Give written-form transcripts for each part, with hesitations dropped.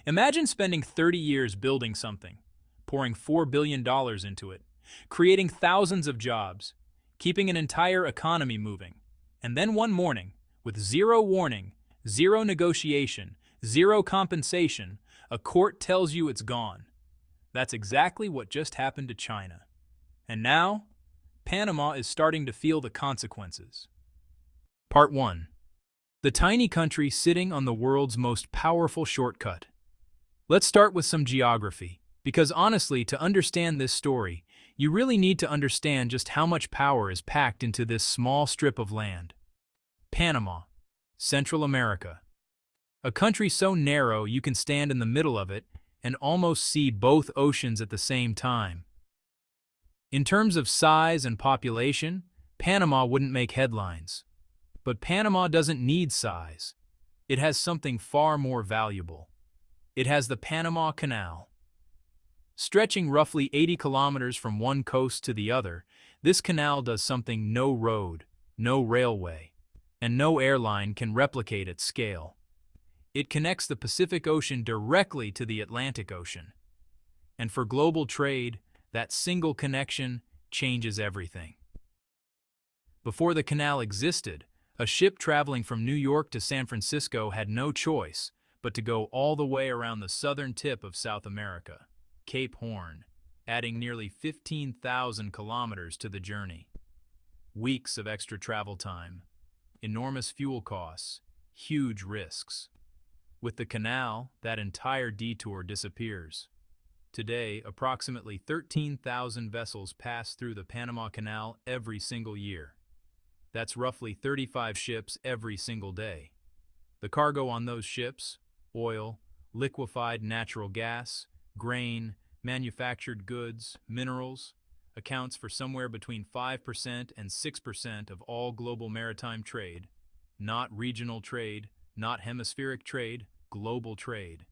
Imagine spending 30 years building something, pouring $4 billion into it, creating thousands of jobs, keeping an entire economy moving, and then one morning, with zero warning, zero negotiation, zero compensation, a court tells you it's gone. That's exactly what just happened to China. And now, Panama is starting to feel the consequences. Part 1. The tiny country sitting on the world's most powerful shortcut. Let's start with some geography, because honestly, to understand this story, you really need to understand just how much power is packed into this small strip of land. Panama, Central America. A country so narrow you can stand in the middle of it and almost see both oceans at the same time. In terms of size and population, Panama wouldn't make headlines. But Panama doesn't need size. It has something far more valuable. It has the Panama Canal. Stretching roughly 80 kilometers from one coast to the other, this canal does something no road, no railway, and no airline can replicate at scale. It connects the Pacific Ocean directly to the Atlantic Ocean. And for global trade, that single connection changes everything. Before the canal existed, a ship traveling from New York to San Francisco had no choice but to go all the way around the southern tip of South America, Cape Horn, adding nearly 15,000 kilometers to the journey. Weeks of extra travel time, enormous fuel costs, huge risks. With the canal, that entire detour disappears. Today, approximately 13,000 vessels pass through the Panama Canal every single year. That's roughly 35 ships every single day. The cargo on those ships, oil, liquefied natural gas, grain, manufactured goods, minerals, accounts for somewhere between 5% and 6% of all global maritime trade, not regional trade, not hemispheric trade, global trade.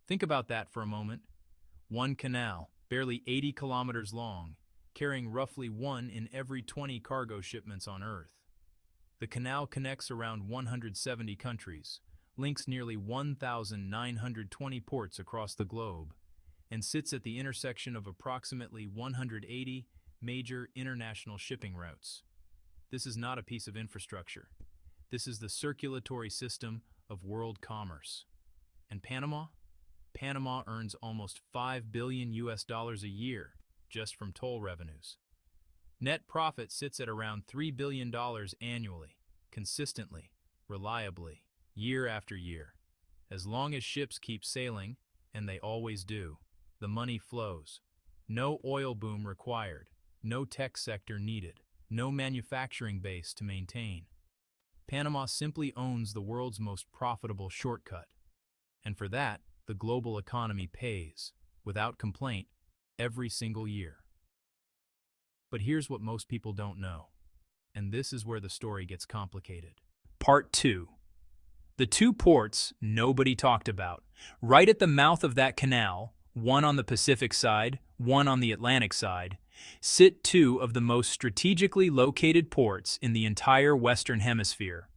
Think about that for a moment. One canal, barely 80 kilometers long, carrying roughly 1 in every 20 cargo shipments on Earth. The canal connects around 170 countries, links nearly 1,920 ports across the globe, and sits at the intersection of approximately 180 major international shipping routes. This is not a piece of infrastructure. This is the circulatory system of world commerce. And Panama? Panama earns almost $5 billion a year just from toll revenues. Net profit sits at around $3 billion annually, consistently, reliably, year after year. As long as ships keep sailing, and they always do, the money flows. No oil boom required, no tech sector needed, no manufacturing base to maintain. Panama simply owns the world's most profitable shortcut. And for that, the global economy pays, without complaint, every single year. But here's what most people don't know. And this is where the story gets complicated. Part 2. The two ports nobody talked about. Right at the mouth of that canal, one on the Pacific side, one on the Atlantic side, sit two of the most strategically located ports in the entire Western Hemisphere.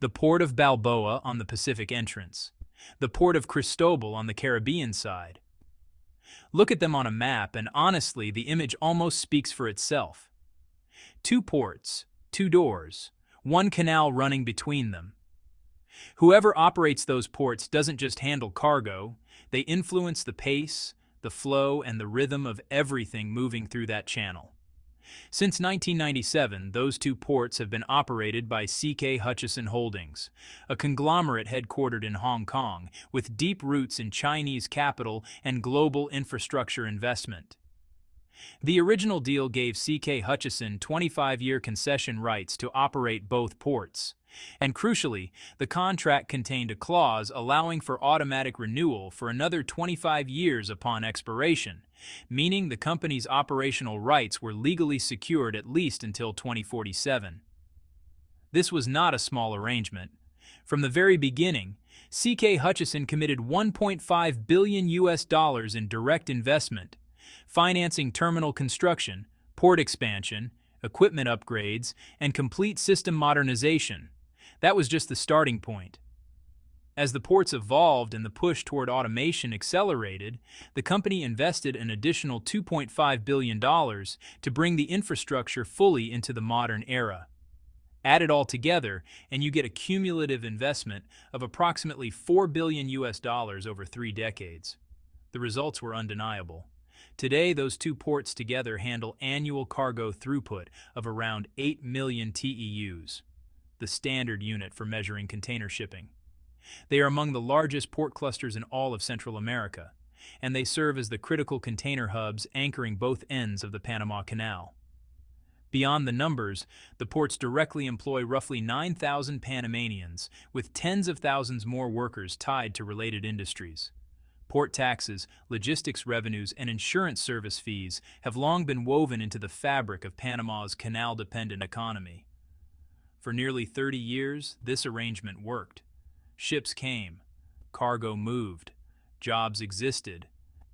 The port of Balboa on the Pacific entrance, the port of Cristobal on the Caribbean side. Look at them on a map and honestly, the image almost speaks for itself. Two ports, two doors, one canal running between them. Whoever operates those ports doesn't just handle cargo, they influence the pace, the flow, and the rhythm of everything moving through that channel. Since 1997, those two ports have been operated by C.K. Hutchison Holdings, a conglomerate headquartered in Hong Kong, with deep roots in Chinese capital and global infrastructure investment. The original deal gave C.K. Hutchison 25-year concession rights to operate both ports, and crucially, the contract contained a clause allowing for automatic renewal for another 25 years upon expiration, meaning the company's operational rights were legally secured at least until 2047. This was not a small arrangement. From the very beginning, C.K. Hutchison committed $1.5 billion in direct investment, financing terminal construction, port expansion, equipment upgrades, and complete system modernization. That was just the starting point. As the ports evolved and the push toward automation accelerated, the company invested an additional $2.5 billion to bring the infrastructure fully into the modern era. Add it all together, and you get a cumulative investment of approximately $4 billion over 3 decades. The results were undeniable. Today, those two ports together handle annual cargo throughput of around 8 million TEUs, the standard unit for measuring container shipping. They are among the largest port clusters in all of Central America, and they serve as the critical container hubs anchoring both ends of the Panama Canal. Beyond the numbers, the ports directly employ roughly 9,000 Panamanians, with tens of thousands more workers tied to related industries. Port taxes, logistics revenues, and insurance service fees have long been woven into the fabric of Panama's canal-dependent economy. For nearly 30 years, this arrangement worked. Ships came, cargo moved, jobs existed,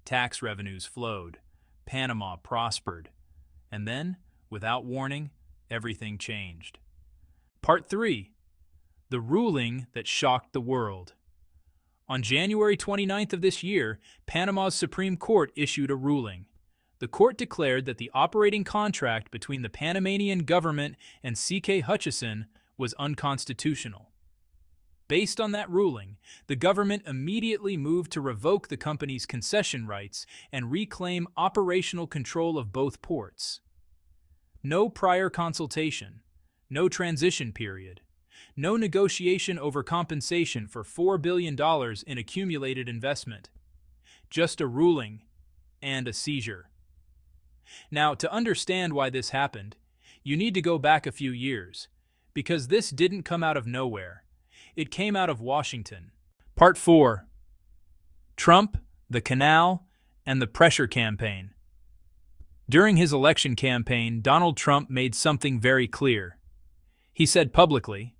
tax revenues flowed, Panama prospered. And then, without warning, everything changed. Part 3. The ruling that shocked the world. On January 29th of this year, Panama's Supreme Court issued a ruling. The court declared that the operating contract between the Panamanian government and C.K. Hutchison was unconstitutional. Based on that ruling, the government immediately moved to revoke the company's concession rights and reclaim operational control of both ports. No prior consultation, no transition period, no negotiation over compensation for $4 billion in accumulated investment. Just a ruling and a seizure. Now, to understand why this happened, you need to go back a few years, because this didn't come out of nowhere. It came out of Washington. Part 4. Trump, the canal, and the pressure campaign. During his election campaign, Donald Trump made something very clear. He said publicly,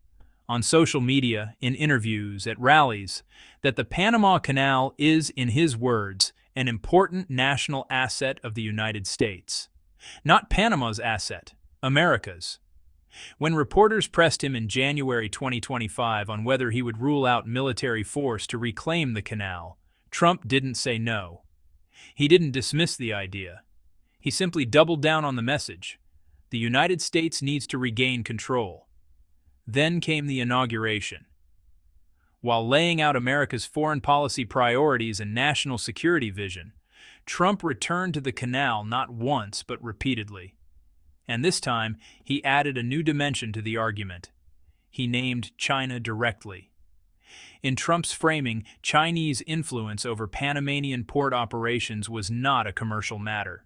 on social media, in interviews, at rallies, that the Panama Canal is, in his words, an important national asset of the United States. Not Panama's asset, America's. When reporters pressed him in January 2025 on whether he would rule out military force to reclaim the canal, Trump didn't say no. He didn't dismiss the idea. He simply doubled down on the message. The United States needs to regain control. Then came the inauguration. While laying out America's foreign policy priorities and national security vision, Trump returned to the canal not once but repeatedly. And this time, he added a new dimension to the argument. He named China directly. In Trump's framing, Chinese influence over Panamanian port operations was not a commercial matter.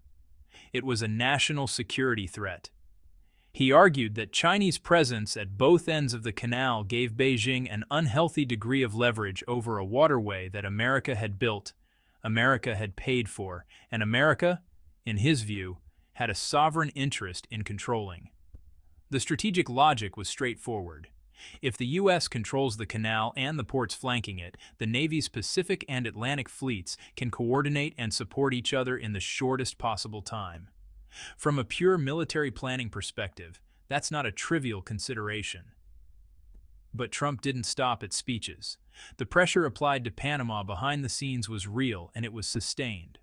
It was a national security threat. He argued that Chinese presence at both ends of the canal gave Beijing an unhealthy degree of leverage over a waterway that America had built, America had paid for, and America, in his view, had a sovereign interest in controlling. The strategic logic was straightforward. If the U.S. controls the canal and the ports flanking it, the Navy's Pacific and Atlantic fleets can coordinate and support each other in the shortest possible time. From a pure military planning perspective, that's not a trivial consideration. But Trump didn't stop at speeches. The pressure applied to Panama behind the scenes was real, and it was sustained.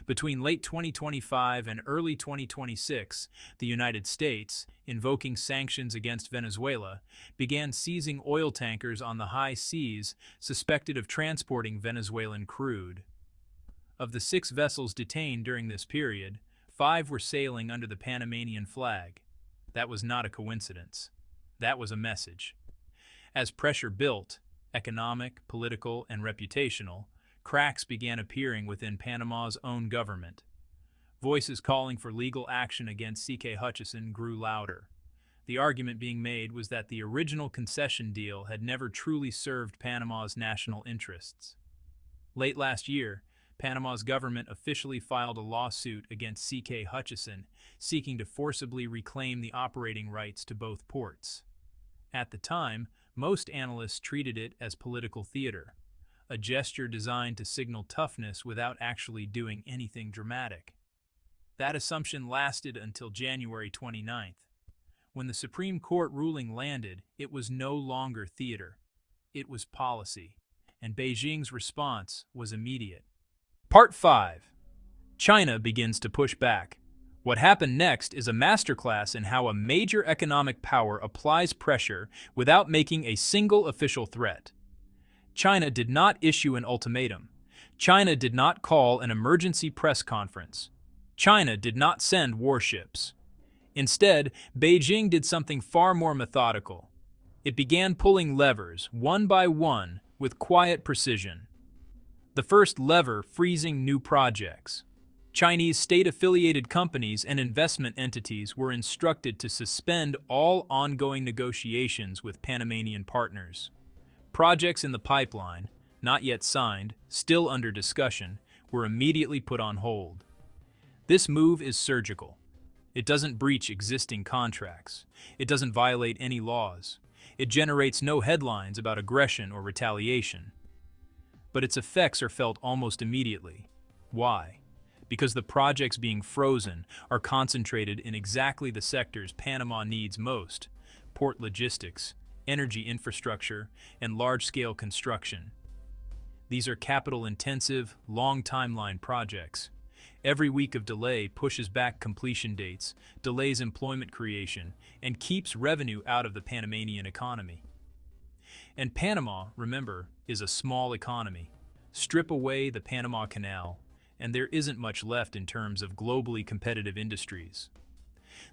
Between late 2025 and early 2026, the United States, invoking sanctions against Venezuela, began seizing oil tankers on the high seas suspected of transporting Venezuelan crude. Of the 6 vessels detained during this period, 5 were sailing under the Panamanian flag. That was not a coincidence. That was a message. As pressure built, economic, political, and reputational, cracks began appearing within Panama's own government. Voices calling for legal action against C.K. Hutchison grew louder. The argument being made was that the original concession deal had never truly served Panama's national interests. Late last year, Panama's government officially filed a lawsuit against C.K. Hutchison, seeking to forcibly reclaim the operating rights to both ports. At the time, most analysts treated it as political theater, a gesture designed to signal toughness without actually doing anything dramatic. That assumption lasted until January 29th. When the Supreme Court ruling landed, it was no longer theater. It was policy. and Beijing's response was immediate. Part 5. China begins to push back. What happened next is a masterclass in how a major economic power applies pressure without making a single official threat. China did not issue an ultimatum. China did not call an emergency press conference. China did not send warships. Instead, Beijing did something far more methodical. It began pulling levers, one by one, with quiet precision. The first lever: freezing new projects. Chinese state-affiliated companies and investment entities were instructed to suspend all ongoing negotiations with Panamanian partners. Projects in the pipeline, not yet signed, still under discussion, were immediately put on hold. This move is surgical. It doesn't breach existing contracts. It doesn't violate any laws. It generates no headlines about aggression or retaliation. But its effects are felt almost immediately. Why? Because the projects being frozen are concentrated in exactly the sectors Panama needs most: port logistics, energy infrastructure, and large-scale construction. These are capital-intensive, long-timeline projects. Every week of delay pushes back completion dates, delays employment creation, and keeps revenue out of the Panamanian economy. And Panama, remember, is a small economy. Strip away the Panama Canal, and there isn't much left in terms of globally competitive industries.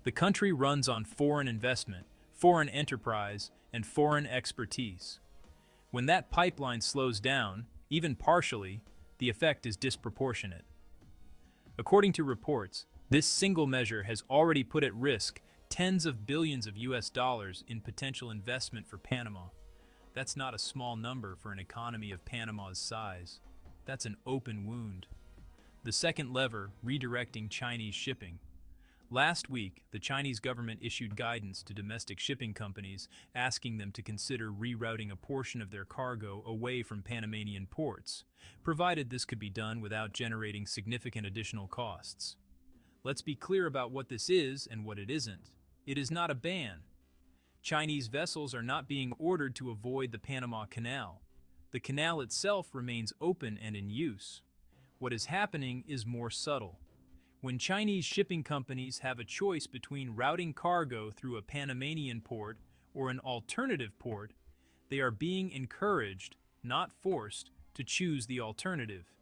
The country runs on foreign investment, foreign enterprise, and foreign expertise. When that pipeline slows down, even partially, the effect is disproportionate. According to reports, this single measure has already put at risk tens of billions of US dollars in potential investment for Panama. That's not a small number for an economy of Panama's size. That's an open wound. The second lever: redirecting Chinese shipping. Last week, the Chinese government issued guidance to domestic shipping companies asking them to consider rerouting a portion of their cargo away from Panamanian ports, provided this could be done without generating significant additional costs. Let's be clear about what this is and what it isn't. It is not a ban. Chinese vessels are not being ordered to avoid the Panama Canal. The canal itself remains open and in use. What is happening is more subtle. When Chinese shipping companies have a choice between routing cargo through a Panamanian port or an alternative port, they are being encouraged, not forced, to choose the alternative.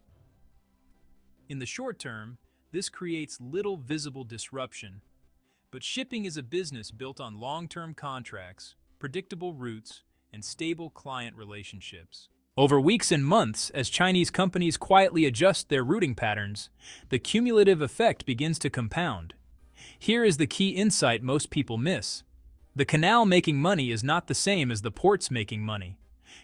In the short term, this creates little visible disruption, but shipping is a business built on long-term contracts, predictable routes, and stable client relationships. Over weeks and months, as Chinese companies quietly adjust their routing patterns, the cumulative effect begins to compound. Here is the key insight most people miss. The canal making money is not the same as the ports making money.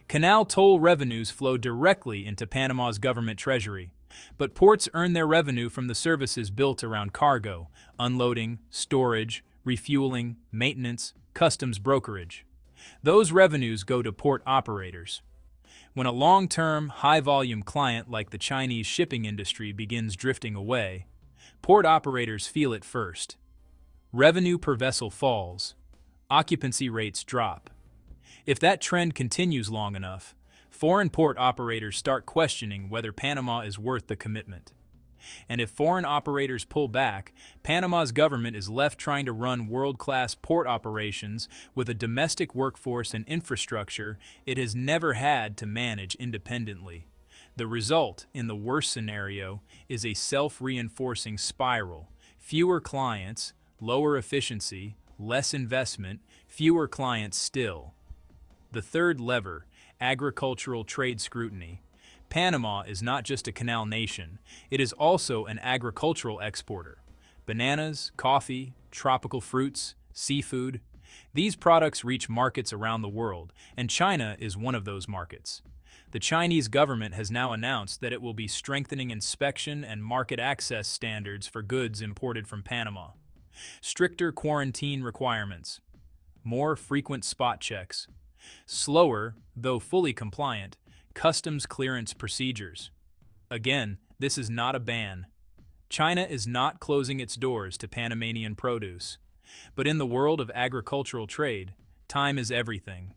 Canal toll revenues flow directly into Panama's government treasury, but ports earn their revenue from the services built around cargo: unloading, storage, refueling, maintenance, customs brokerage. Those revenues go to port operators. When a long-term, high-volume client like the Chinese shipping industry begins drifting away, port operators feel it first. Revenue per vessel falls. Occupancy rates drop. If that trend continues long enough, foreign port operators start questioning whether Panama is worth the commitment. And if foreign operators pull back, Panama's government is left trying to run world-class port operations with a domestic workforce and infrastructure it has never had to manage independently. The result, in the worst scenario, is a self-reinforcing spiral: fewer clients, lower efficiency, less investment, fewer clients still. The third lever: agricultural trade scrutiny. Panama is not just a canal nation, it is also an agricultural exporter. Bananas, coffee, tropical fruits, seafood. These products reach markets around the world, and China is one of those markets. The Chinese government has now announced that it will be strengthening inspection and market access standards for goods imported from Panama. Stricter quarantine requirements. More frequent spot checks. Slower, though fully compliant, customs clearance procedures. Again, this is not a ban. China is not closing its doors to Panamanian produce. But in the world of agricultural trade, time is everything.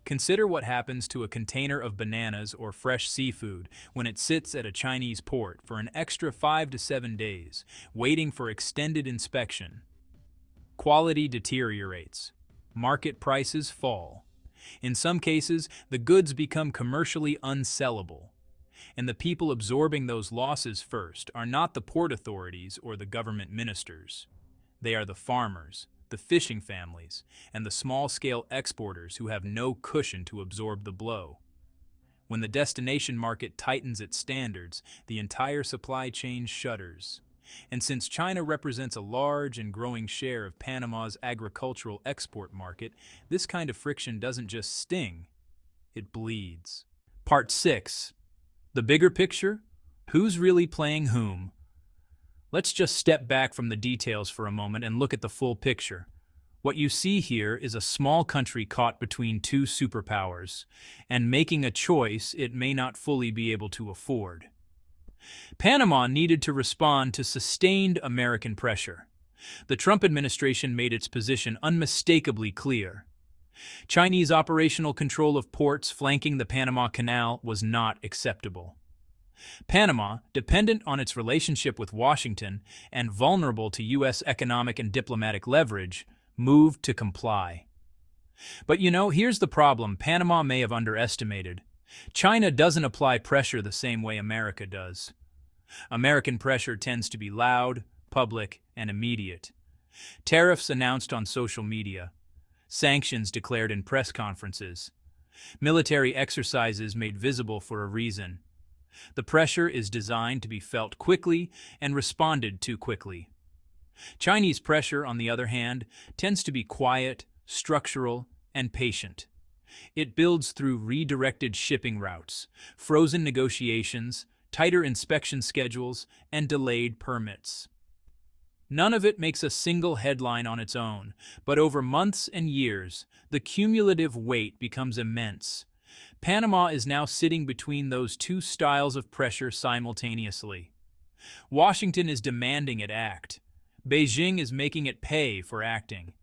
Consider what happens to a container of bananas or fresh seafood when it sits at a Chinese port for an extra 5 to 7 days, waiting for extended inspection. Quality deteriorates. Market prices fall. In some cases, the goods become commercially unsellable. And the people absorbing those losses first are not the port authorities or the government ministers. They are the farmers, the fishing families, and the small-scale exporters who have no cushion to absorb the blow. When the destination market tightens its standards, the entire supply chain shudders. And since China represents a large and growing share of Panama's agricultural export market, this kind of friction doesn't just sting, it bleeds. Part 6. The bigger picture? Who's really playing whom? Let's just step back from the details for a moment and look at the full picture. What you see here is a small country caught between two superpowers, and making a choice it may not fully be able to afford. Panama needed to respond to sustained American pressure. The Trump administration made its position unmistakably clear. Chinese operational control of ports flanking the Panama Canal was not acceptable. Panama, dependent on its relationship with Washington and vulnerable to U.S. economic and diplomatic leverage, moved to comply. But here's the problem Panama may have underestimated. China doesn't apply pressure the same way America does. American pressure tends to be loud, public, and immediate. Tariffs announced on social media. Sanctions declared in press conferences. Military exercises made visible for a reason. The pressure is designed to be felt quickly and responded to quickly. Chinese pressure, on the other hand, tends to be quiet, structural, and patient. It builds through redirected shipping routes, frozen negotiations, tighter inspection schedules, and delayed permits. None of it makes a single headline on its own, but over months and years, the cumulative weight becomes immense. Panama is now sitting between those two styles of pressure simultaneously. Washington is demanding it act. Beijing is making it pay for acting.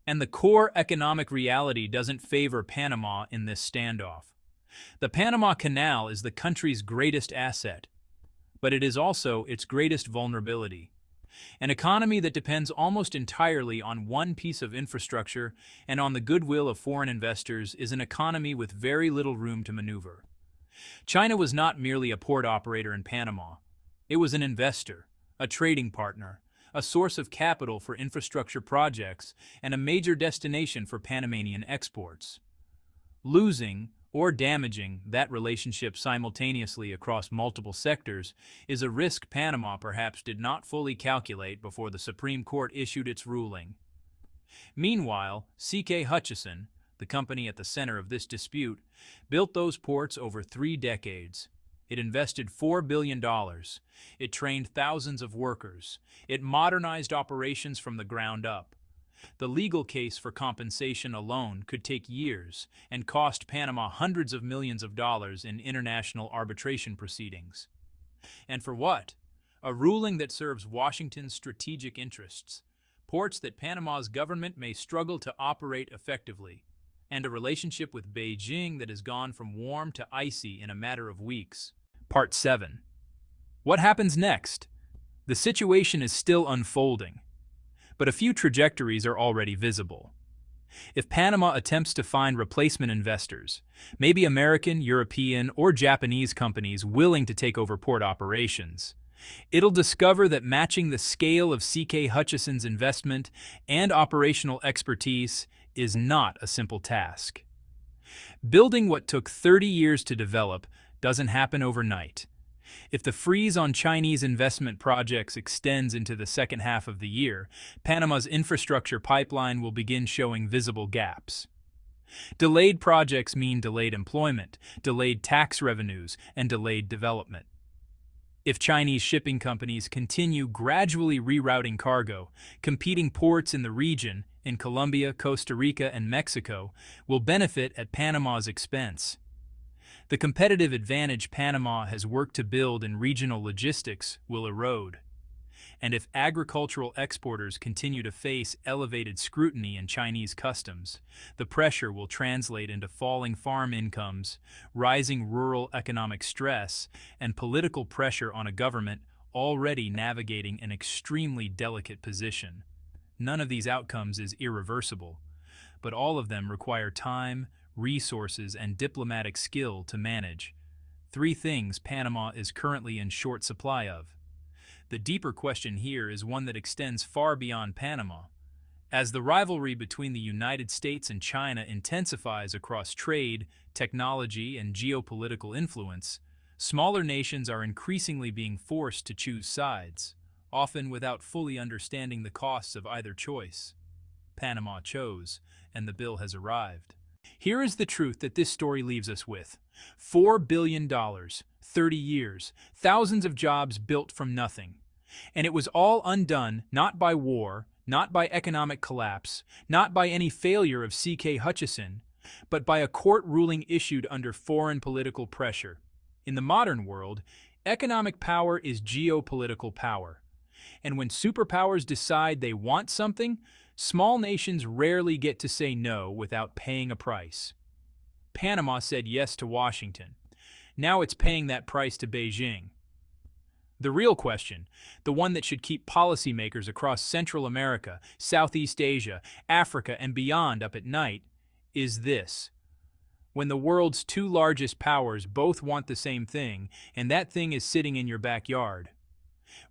And the core economic reality doesn't favor Panama in this standoff. The Panama Canal is the country's greatest asset, but it is also its greatest vulnerability. An economy that depends almost entirely on one piece of infrastructure and on the goodwill of foreign investors is an economy with very little room to maneuver. China was not merely a port operator in Panama. It was an investor, a trading partner, a source of capital for infrastructure projects, and a major destination for Panamanian exports. Losing or damaging that relationship simultaneously across multiple sectors is a risk Panama perhaps did not fully calculate before the Supreme Court issued its ruling. Meanwhile, C.K. Hutchison, the company at the center of this dispute, built those ports over 3 decades. It invested $4 billion. It trained thousands of workers. It modernized operations from the ground up. The legal case for compensation alone could take years and cost Panama hundreds of millions of dollars in international arbitration proceedings. And for what? A ruling that serves Washington's strategic interests, ports that Panama's government may struggle to operate effectively, and a relationship with Beijing that has gone from warm to icy in a matter of weeks. Part 7. What happens next? The situation is still unfolding, but a few trajectories are already visible. If Panama attempts to find replacement investors, maybe American, European, or Japanese companies willing to take over port operations, it'll discover that matching the scale of C.K. Hutchison's investment and operational expertise is not a simple task. Building what took 30 years to develop doesn't happen overnight. If the freeze on Chinese investment projects extends into the second half of the year, Panama's infrastructure pipeline will begin showing visible gaps. Delayed projects mean delayed employment, delayed tax revenues, and delayed development. If Chinese shipping companies continue gradually rerouting cargo, competing ports in the region, in Colombia, Costa Rica, and Mexico, will benefit at Panama's expense. The competitive advantage Panama has worked to build in regional logistics will erode. And if agricultural exporters continue to face elevated scrutiny in Chinese customs, the pressure will translate into falling farm incomes, rising rural economic stress, and political pressure on a government already navigating an extremely delicate position. None of these outcomes is irreversible, but all of them require time, resources, and diplomatic skill to manage. Three things Panama is currently in short supply of. The deeper question here is one that extends far beyond Panama. As the rivalry between the United States and China intensifies across trade, technology, and geopolitical influence, smaller nations are increasingly being forced to choose sides, often without fully understanding the costs of either choice. Panama chose, and the bill has arrived. Here is the truth that this story leaves us with. $4 billion, 30 years, thousands of jobs built from nothing. And it was all undone not by war, not by economic collapse, not by any failure of C.K. Hutchison, but by a court ruling issued under foreign political pressure. In the modern world, economic power is geopolitical power. And when superpowers decide they want something, small nations rarely get to say no without paying a price. Panama said yes to Washington. Now it's paying that price to Beijing. The real question, the one that should keep policymakers across Central America, Southeast Asia, Africa, and beyond up at night, is this. When the world's two largest powers both want the same thing, and that thing is sitting in your backyard,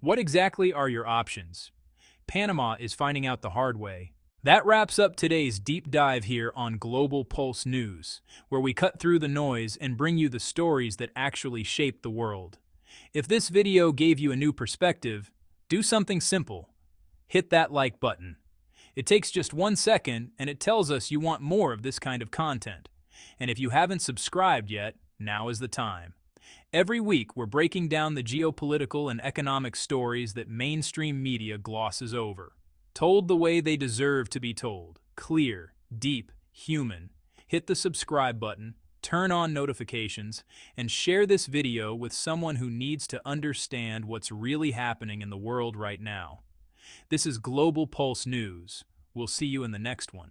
what exactly are your options? Panama is finding out the hard way. That wraps up today's deep dive here on Global Pulse News, where we cut through the noise and bring you the stories that actually shape the world. If this video gave you a new perspective, do something simple. Hit that like button. It takes just 1 second, and it tells us you want more of this kind of content. And if you haven't subscribed yet, now is the time. Every week, we're breaking down the geopolitical and economic stories that mainstream media glosses over. Told the way they deserve to be told. Clear, deep, human. Hit the subscribe button, turn on notifications, and share this video with someone who needs to understand what's really happening in the world right now. This is Global Pulse News. We'll see you in the next one.